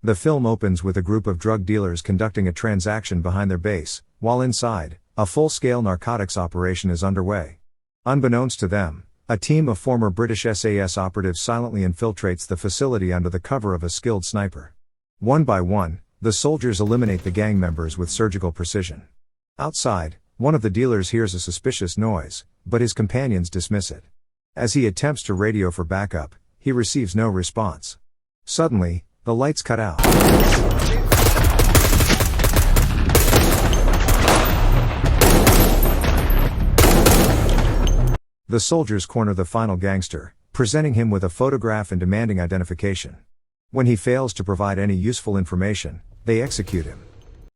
The film opens with a group of drug dealers conducting a transaction behind their base, while inside, a full-scale narcotics operation is underway. Unbeknownst to them, a team of former British SAS operatives silently infiltrates the facility under the cover of a skilled sniper. One by one, the soldiers eliminate the gang members with surgical precision. Outside, one of the dealers hears a suspicious noise, but his companions dismiss it. As he attempts to radio for backup, he receives no response. Suddenly, the lights cut out. The soldiers corner the final gangster, presenting him with a photograph and demanding identification. When he fails to provide any useful information, they execute him.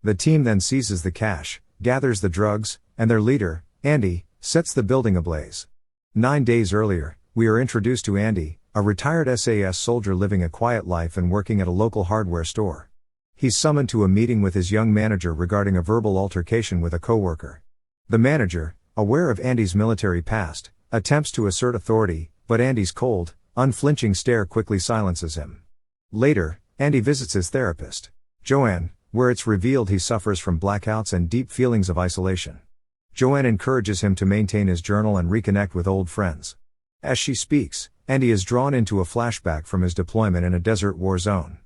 The team then seizes the cash, gathers the drugs, and their leader, Andy, sets the building ablaze. 9 days earlier, we are introduced to Andy, a retired SAS soldier living a quiet life and working at a local hardware store. He's summoned to a meeting with his young manager regarding a verbal altercation with a coworker. The manager, aware of Andy's military past, attempts to assert authority, but Andy's cold, unflinching stare quickly silences him. Later, Andy visits his therapist, Joanne, where it's revealed he suffers from blackouts and deep feelings of isolation. Joanne encourages him to maintain his journal and reconnect with old friends. As she speaks, Andy is drawn into a flashback from his deployment in a desert war zone.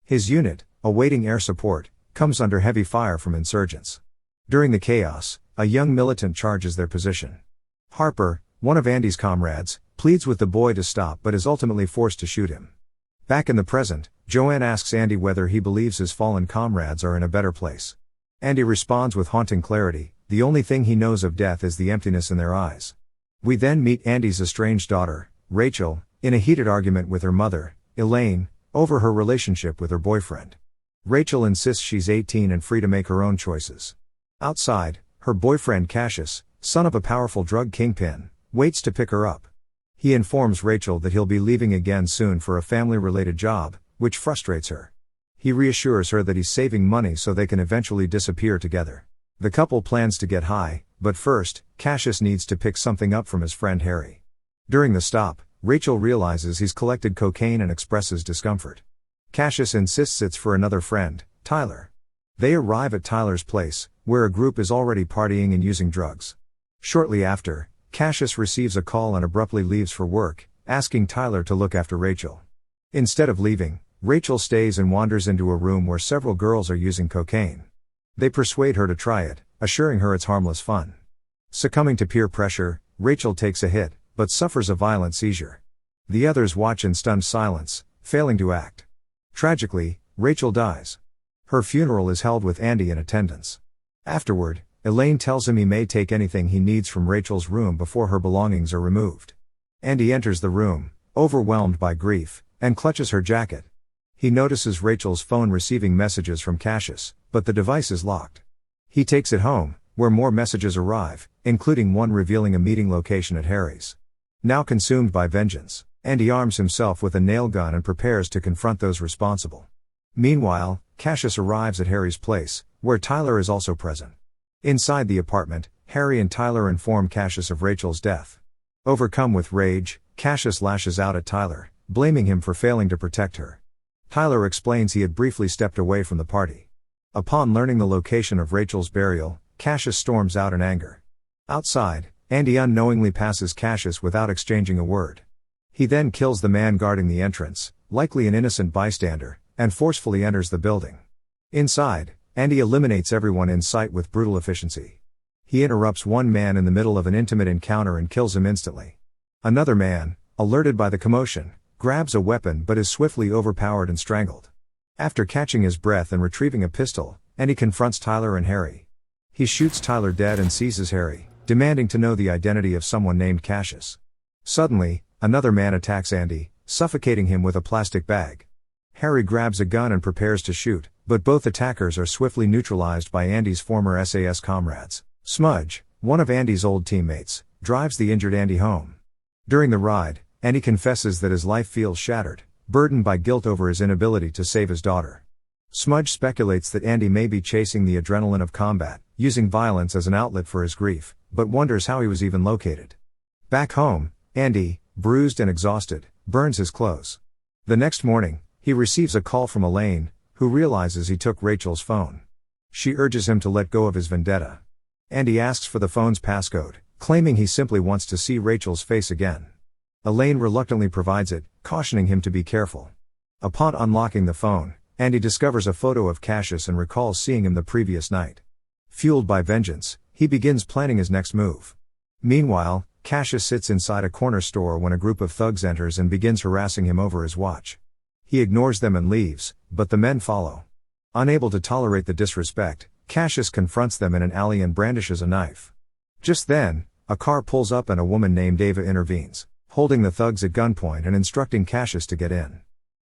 His unit, awaiting air support, comes under heavy fire from insurgents. During the chaos, a young militant charges their position. Harper, one of Andy's comrades, pleads with the boy to stop but is ultimately forced to shoot him. Back in the present, Joanne asks Andy whether he believes his fallen comrades are in a better place. Andy responds with haunting clarity, the only thing he knows of death is the emptiness in their eyes. We then meet Andy's estranged daughter, Rachel, in a heated argument with her mother, Elaine, over her relationship with her boyfriend. Rachel insists she's 18 and free to make her own choices. Outside, her boyfriend Cassius, son of a powerful drug kingpin, waits to pick her up. He informs Rachel that he'll be leaving again soon for a family-related job, which frustrates her. He reassures her that he's saving money so they can eventually disappear together. The couple plans to get high, but first, Cassius needs to pick something up from his friend Harry. During the stop, Rachel realizes he's collected cocaine and expresses discomfort. Cassius insists it's for another friend, Tyler. They arrive at Tyler's place, where a group is already partying and using drugs. Shortly after, Cassius receives a call and abruptly leaves for work, asking Tyler to look after Rachel. Instead of leaving, Rachel stays and wanders into a room where several girls are using cocaine. They persuade her to try it, assuring her it's harmless fun. Succumbing to peer pressure, Rachel takes a hit, but suffers a violent seizure. The others watch in stunned silence, failing to act. Tragically, Rachel dies. Her funeral is held with Andy in attendance. Afterward, Elaine tells him he may take anything he needs from Rachel's room before her belongings are removed. Andy enters the room, overwhelmed by grief, and clutches her jacket. He notices Rachel's phone receiving messages from Cassius, but the device is locked. He takes it home, where more messages arrive, including one revealing a meeting location at Harry's. Now consumed by vengeance, Andy arms himself with a nail gun and prepares to confront those responsible. Meanwhile, Cassius arrives at Harry's place, where Tyler is also present. Inside the apartment, Harry and Tyler inform Cassius of Rachel's death. Overcome with rage, Cassius lashes out at Tyler, blaming him for failing to protect her. Tyler explains he had briefly stepped away from the party. Upon learning the location of Rachel's burial, Cassius storms out in anger. Outside, Andy unknowingly passes Cassius without exchanging a word. He then kills the man guarding the entrance, likely an innocent bystander, and forcefully enters the building. Inside, Andy eliminates everyone in sight with brutal efficiency. He interrupts one man in the middle of an intimate encounter and kills him instantly. Another man, alerted by the commotion, grabs a weapon but is swiftly overpowered and strangled. After catching his breath and retrieving a pistol, Andy confronts Tyler and Harry. He shoots Tyler dead and seizes Harry, demanding to know the identity of someone named Cassius. Suddenly, another man attacks Andy, suffocating him with a plastic bag. Harry grabs a gun and prepares to shoot, but both attackers are swiftly neutralized by Andy's former SAS comrades. Smudge, one of Andy's old teammates, drives the injured Andy home. During the ride, Andy confesses that his life feels shattered, burdened by guilt over his inability to save his daughter. Smudge speculates that Andy may be chasing the adrenaline of combat, using violence as an outlet for his grief, but wonders how he was even located. Back home, Andy, bruised and exhausted, burns his clothes. The next morning, he receives a call from Elaine, who realizes he took Rachel's phone. She urges him to let go of his vendetta. Andy asks for the phone's passcode, claiming he simply wants to see Rachel's face again. Elaine reluctantly provides it, cautioning him to be careful. Upon unlocking the phone, Andy discovers a photo of Cassius and recalls seeing him the previous night. Fueled by vengeance, he begins planning his next move. Meanwhile, Cassius sits inside a corner store when a group of thugs enters and begins harassing him over his watch. He ignores them and leaves, but the men follow. Unable to tolerate the disrespect, Cassius confronts them in an alley and brandishes a knife. Just then, a car pulls up and a woman named Ava intervenes, holding the thugs at gunpoint and instructing Cassius to get in.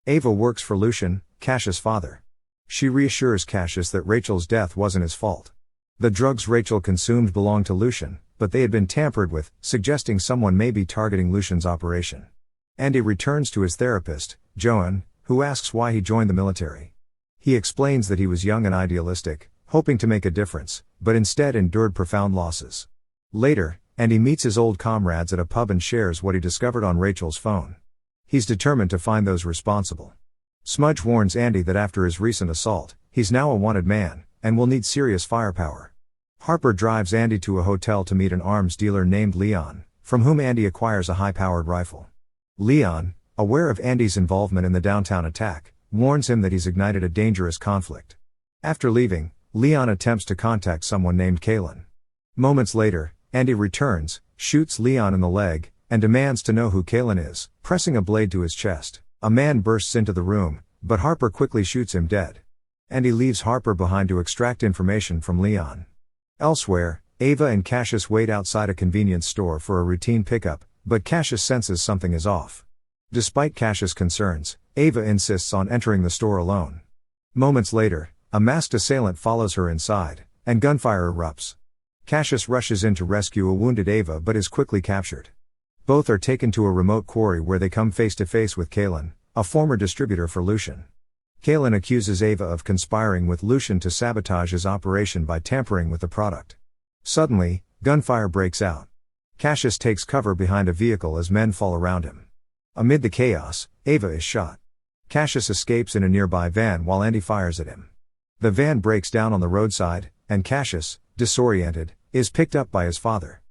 Ava works for Lucian, Cassius' father. She reassures Cassius that Rachel's death wasn't his fault. The drugs Rachel consumed belonged to Lucian, but they had been tampered with, suggesting someone may be targeting Lucian's operation. Andy returns to his therapist, Joan, who asks why he joined the military. He explains that he was young and idealistic, hoping to make a difference, but instead endured profound losses. Later, Andy meets his old comrades at a pub and shares what he discovered on Rachel's phone. He's determined to find those responsible. Smudge warns Andy that after his recent assault, he's now a wanted man, and will need serious firepower. Harper drives Andy to a hotel to meet an arms dealer named Leon, from whom Andy acquires a high-powered rifle. Leon, aware of Andy's involvement in the downtown attack, warns him that he's ignited a dangerous conflict. After leaving, Leon attempts to contact someone named Kalen. Moments later, Andy returns, shoots Leon in the leg, and demands to know who Kalen is, pressing a blade to his chest. A man bursts into the room, but Harper quickly shoots him dead. Andy leaves Harper behind to extract information from Leon. Elsewhere, Ava and Cassius wait outside a convenience store for a routine pickup, but Cassius senses something is off. Despite Cassius' concerns, Ava insists on entering the store alone. Moments later, a masked assailant follows her inside, and gunfire erupts. Cassius rushes in to rescue a wounded Ava but is quickly captured. Both are taken to a remote quarry where they come face to face with Kalen, a former distributor for Lucian. Kalen accuses Ava of conspiring with Lucian to sabotage his operation by tampering with the product. Suddenly, gunfire breaks out. Cassius takes cover behind a vehicle as men fall around him. Amid the chaos, Ava is shot. Cassius escapes in a nearby van while Andy fires at him. The van breaks down on the roadside, and Cassius, disoriented, is picked up by his father.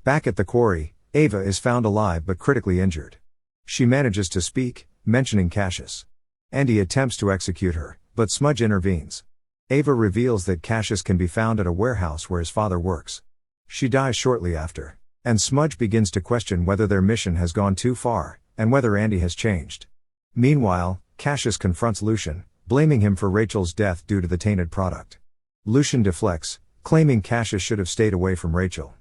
Back at the quarry, Ava is found alive but critically injured. She manages to speak, mentioning Cassius. Andy attempts to execute her, but Smudge intervenes. Ava reveals that Cassius can be found at a warehouse where his father works. She dies shortly after, and Smudge begins to question whether their mission has gone too far, and whether Andy has changed. Meanwhile, Cassius confronts Lucian, blaming him for Rachel's death due to the tainted product. Lucian deflects, claiming Cassius should have stayed away from Rachel.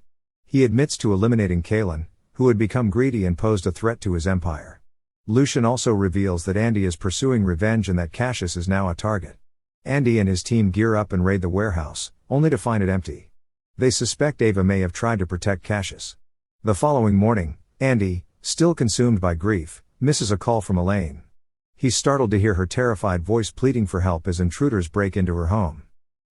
He admits to eliminating Kalen, who had become greedy and posed a threat to his empire. Lucian also reveals that Andy is pursuing revenge and that Cassius is now a target. Andy and his team gear up and raid the warehouse, only to find it empty. They suspect Ava may have tried to protect Cassius. The following morning, Andy, still consumed by grief, misses a call from Elaine. He's startled to hear her terrified voice pleading for help as intruders break into her home.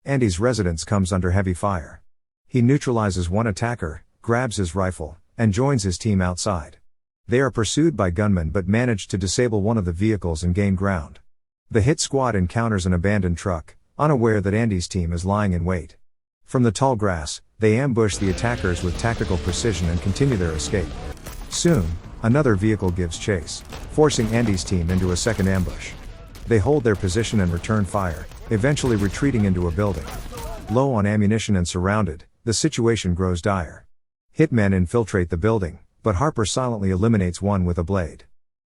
Andy's residence comes under heavy fire. He neutralizes one attacker, grabs his rifle, and joins his team outside. They are pursued by gunmen but manage to disable one of the vehicles and gain ground. The hit squad encounters an abandoned truck, unaware that Andy's team is lying in wait. From the tall grass, they ambush the attackers with tactical precision and continue their escape. Soon, another vehicle gives chase, forcing Andy's team into a second ambush. They hold their position and return fire, eventually retreating into a building. Low on ammunition and surrounded, the situation grows dire. Hitmen infiltrate the building, but Harper silently eliminates one with a blade.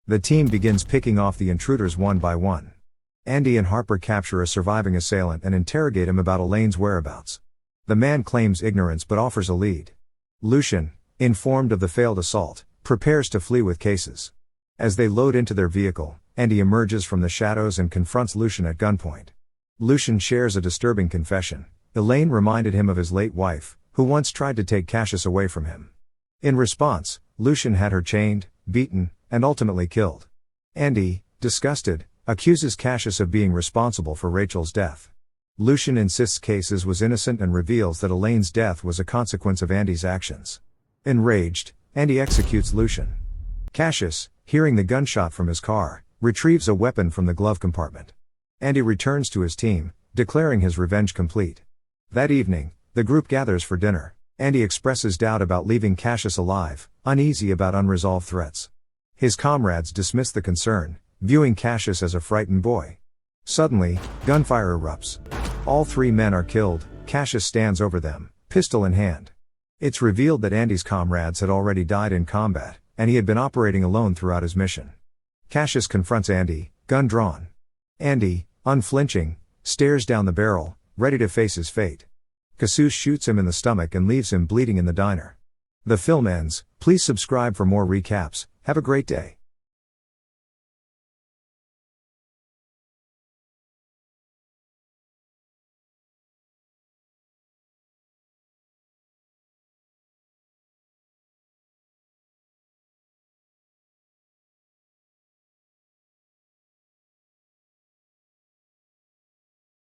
The team begins picking off the intruders one by one. Andy and Harper capture a surviving assailant and interrogate him about Elaine's whereabouts. The man claims ignorance but offers a lead. Lucian, informed of the failed assault, prepares to flee with cases. As they load into their vehicle, Andy emerges from the shadows and confronts Lucian at gunpoint. Lucian shares a disturbing confession. Elaine reminded him of his late wife, who once tried to take Cassius away from him. In response, Lucian had her chained, beaten, and ultimately killed. Andy, disgusted, accuses Cassius of being responsible for Rachel's death. Lucian insists Cassius was innocent and reveals that Elaine's death was a consequence of Andy's actions. Enraged, Andy executes Lucian. Cassius, hearing the gunshot from his car, retrieves a weapon from the glove compartment. Andy returns to his team, declaring his revenge complete. That evening, the group gathers for dinner. Andy expresses doubt about leaving Cassius alive, uneasy about unresolved threats. His comrades dismiss the concern, viewing Cassius as a frightened boy. Suddenly, gunfire erupts. All three men are killed. Cassius stands over them, pistol in hand. It's revealed that Andy's comrades had already died in combat, and he had been operating alone throughout his mission. Cassius confronts Andy, gun drawn. Andy, unflinching, stares down the barrel, ready to face his fate. Cassius shoots him in the stomach and leaves him bleeding in the diner. The film ends. Please subscribe for more recaps. Have a great day.